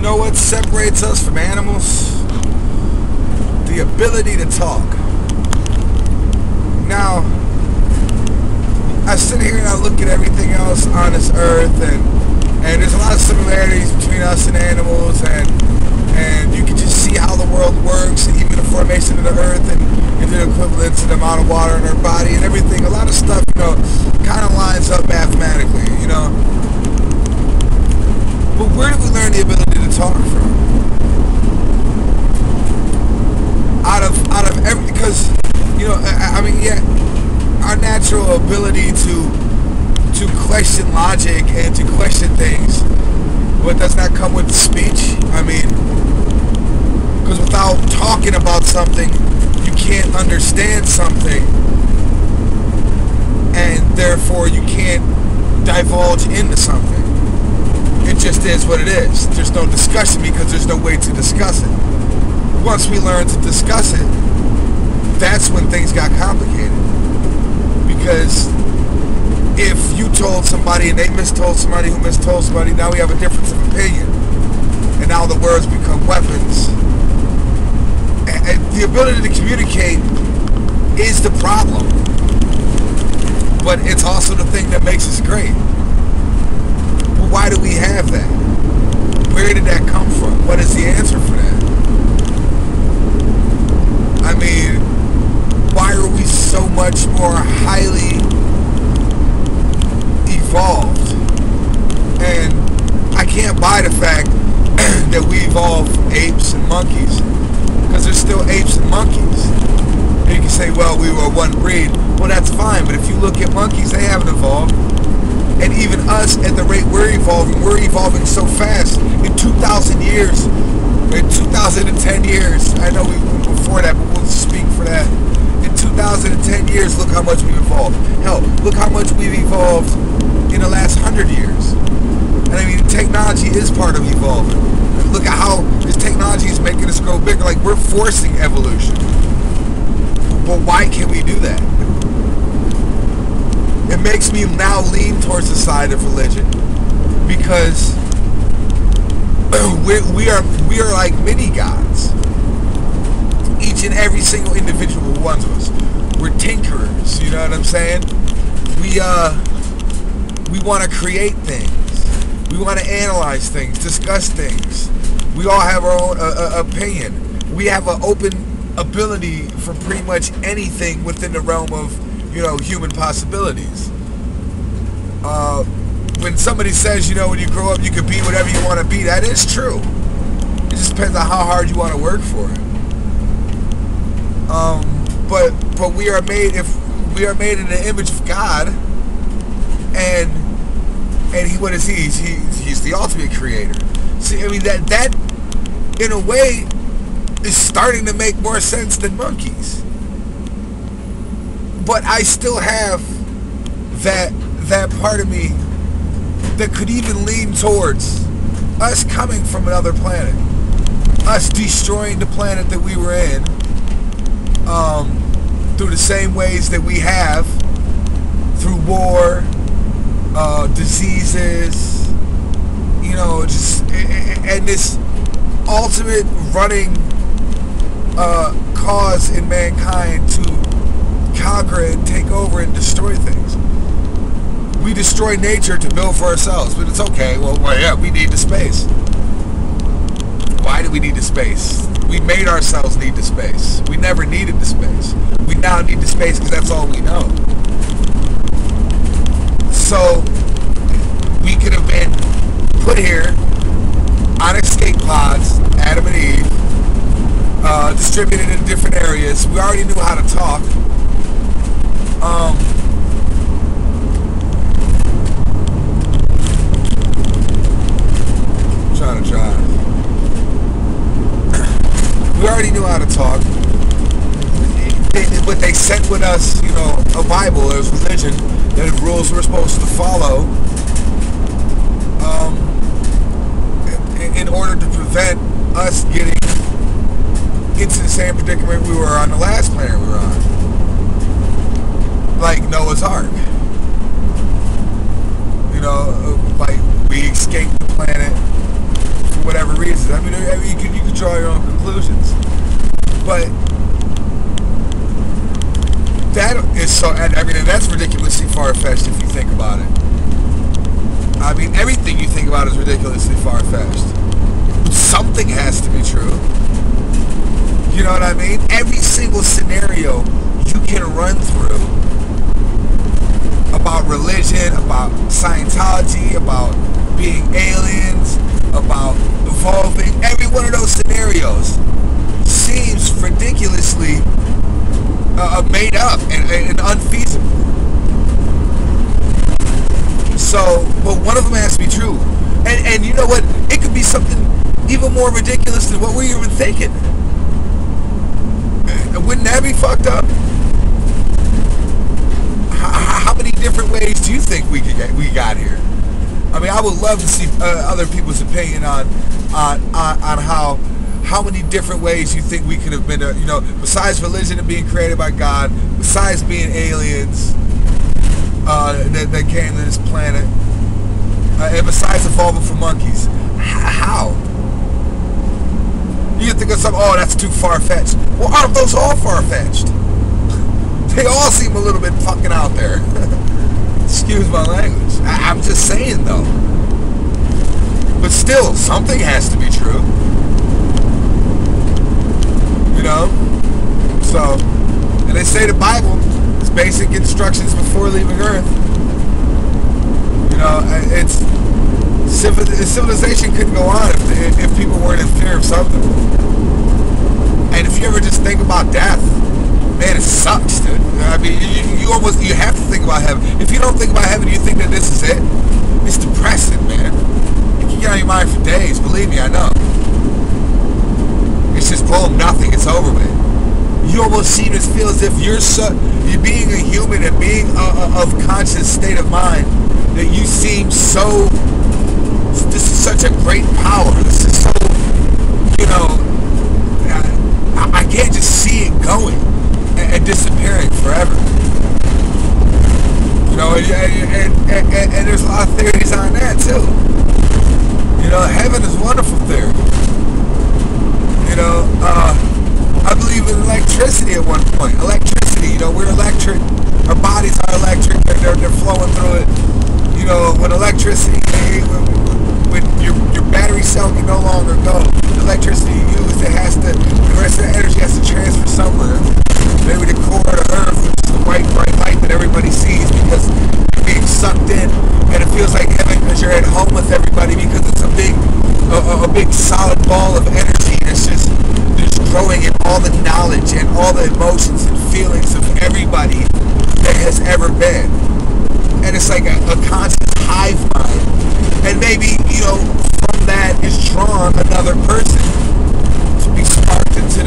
know what separates us from animals? The ability to talk. Now, I sit here and I look at everything else on this earth, and there's a lot of similarities between us and animals, and you can just see how the world works, and even the formation of the earth, and the equivalent to the amount of water in our body and everything. A lot of stuff, kind of lines up mathematically, But where did we learn the ability to talk from? Out of every, because, our natural ability to question logic and to question things, but does not come with speech. Because without talking about something, you can't understand something, and therefore you can't divulge into something. It just is what it is. There's no discussion because there's no way to discuss it. Once we learn to discuss it, that's when things got complicated. Because if you told somebody and they mistold somebody who mistold somebody, now we have a difference of opinion. And now the words become weapons. And the ability to communicate is the problem. But it's also the thing that makes us great. Well, why do we have that? Where did that come from? What is the answer for that? Why are we so much more highly evolved? And I can't buy the fact that we evolved apes and monkeys, because there's still apes and monkeys. And you can say, well, we were one breed. Well, that's fine, but if you look at monkeys, they haven't evolved. And even us, at the rate we're evolving so fast. In 2,000 years, in 2010 years, I know we went before that, but we'll speak for that. In 2010 years, look how much we've evolved. Hell, look how much we've evolved in the last 100 years. And technology is part of evolving. And look at how this technology is making us grow bigger. Like, we're forcing evolution. But why can't we do that? It makes me now lean towards the side of religion, because we are like mini gods. Each and every single individual one of us. We're tinkerers, you know what I'm saying? We want to create things. We want to analyze things, discuss things. We all have our own opinion. We have an open ability for pretty much anything within the realm of, human possibilities. When somebody says, when you grow up you can be whatever you want to be, that is true. It just depends on how hard you want to work for it. But we are made in the image of God, and what is he? He's the ultimate creator. See, that in a way is starting to make more sense than monkeys. But I still have that part of me that could even lean towards us coming from another planet, us destroying the planet that we were in, through the same ways that we have, through war, diseases, and this ultimate running cause in mankind to conquer and take over and destroy things. We destroy nature to build for ourselves, but it's okay. Well, yeah, we need the space. Why do we need the space? We made ourselves need the space. We never needed the space. We now need the space because that's all we know. So we could have been put here on escape pods, Adam and Eve, distributed in different areas. We already knew how to talk. Trying to drive. We already knew how to talk. But they sent with us, a Bible as religion, that the rules we're supposed to follow, in order to prevent us getting into the same predicament we were on the last planet we were on. Like Noah's Ark. Like we escaped the planet for whatever reasons. I mean you can draw your own conclusions. But that is so, and that's ridiculously far-fetched if you think about it. I mean, everything you think about is ridiculously far-fetched. Something has to be true. You know what I mean? Every single scenario you can run through about religion, about Scientology, about being aliens, about evolving, every one of those scenarios seems ridiculously made up and unfeasible. So, but one of them has to be true. And you know what? It could be something even more ridiculous than what we're even thinking. Wouldn't that be fucked up? How many different ways do you think we got here? I mean, I would love to see other people's opinion on how many different ways you think we could have been, besides religion and being created by God, besides being aliens that came to this planet, and besides evolving from monkeys. How? You think of something, oh, that's too far-fetched. Well, aren't those all far-fetched? They all seem a little bit fucking out there. Excuse my language. I'm just saying, though. But still, something has to be true. You know? So, and they say the Bible is basic instructions before leaving Earth. You know, civilization couldn't go on if people weren't in fear of something. And if you ever just think about death, man, it sucks, dude. I mean, you have to think about heaven. If you don't think about heaven, you think that this is it. It's depressing, man. You can get on your mind for days. Believe me, I know. It's just boom, nothing. It's over with. You almost seem to feel as if you're being a human and being of conscious state of mind, that you seem so. This is such a great power. This is so, I can't just see it going and disappearing forever. You know, and there's a lot of theories on that too. You know, heaven is a wonderful theory. You know, I believe in electricity at one point. Electricity, we're electric. Our bodies are electric. They're flowing through it. You know, when electricity, when your battery cell can no longer go, the electricity you use, the rest of the energy has to transfer somewhere. Maybe the core of the earth, which is the white bright light that everybody sees, because you're being sucked in, and it feels like heaven because you're at home with everybody, because it's a big solid ball of energy that's just growing in all the knowledge and all the emotions and feelings of everybody that has ever been. And it's like a constant hive mind. And maybe, from that is drawn another person to be sparked into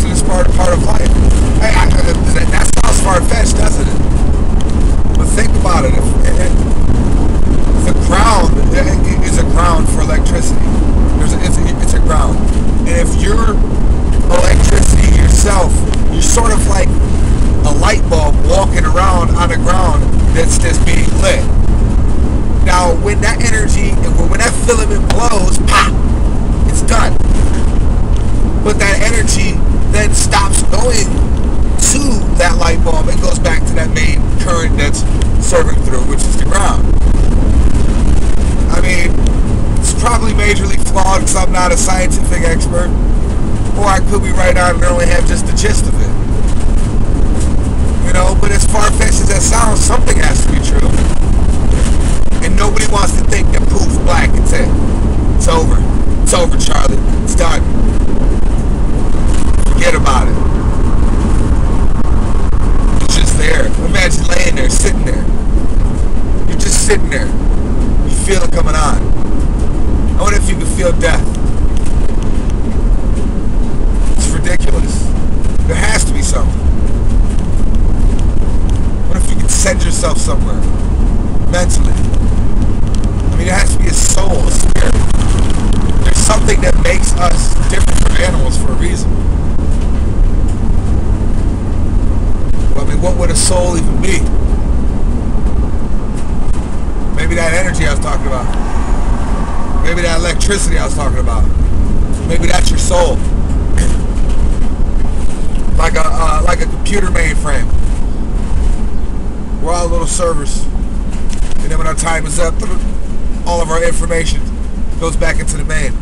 this part of life. That sounds far-fetched, doesn't it? But think about it. If the ground is a ground for electricity. It's a ground. And if you're electricity yourself, you're sort of like a light bulb walking around on the ground that's being lit. Now, when that energy, when that filament blows, pop, it's done. But that energy then stops going to that light bulb and goes back to that main current that's serving through, which is the ground. I mean, it's probably majorly flawed because I'm not a scientific expert, or I could be right on and only have just the gist of it. But as far-fetched as that sounds, something has to be true. And nobody wants to think that poof, black, it's it. It's over. It's over, Charlie. It's done. Forget about it. It's just there. Imagine laying there, sitting there. You're just sitting there. You feel it coming on. I wonder if you can feel death. It's ridiculous. There has to be something. What if you could send yourself somewhere mentally? I mean, there has to be a soul, a spirit. There's something that makes us different from animals for a reason. Well, I mean, what would a soul even be? Maybe that energy I was talking about. Maybe that electricity I was talking about. Maybe that's your soul. Like a computer mainframe. We're all little servers. And then when our time is up, all of our information goes back into the main.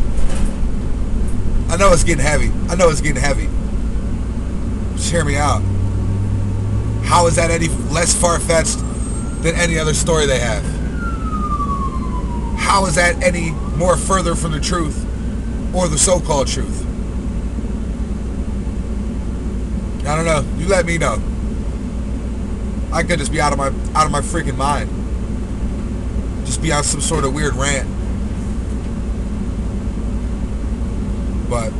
I know it's getting heavy. Just hear me out. How is that any less far-fetched than any other story they have? How is that any more further from the truth or the so-called truth? I don't know. You let me know. I could just be out of my freaking mind. Just be on some sort of weird rant. But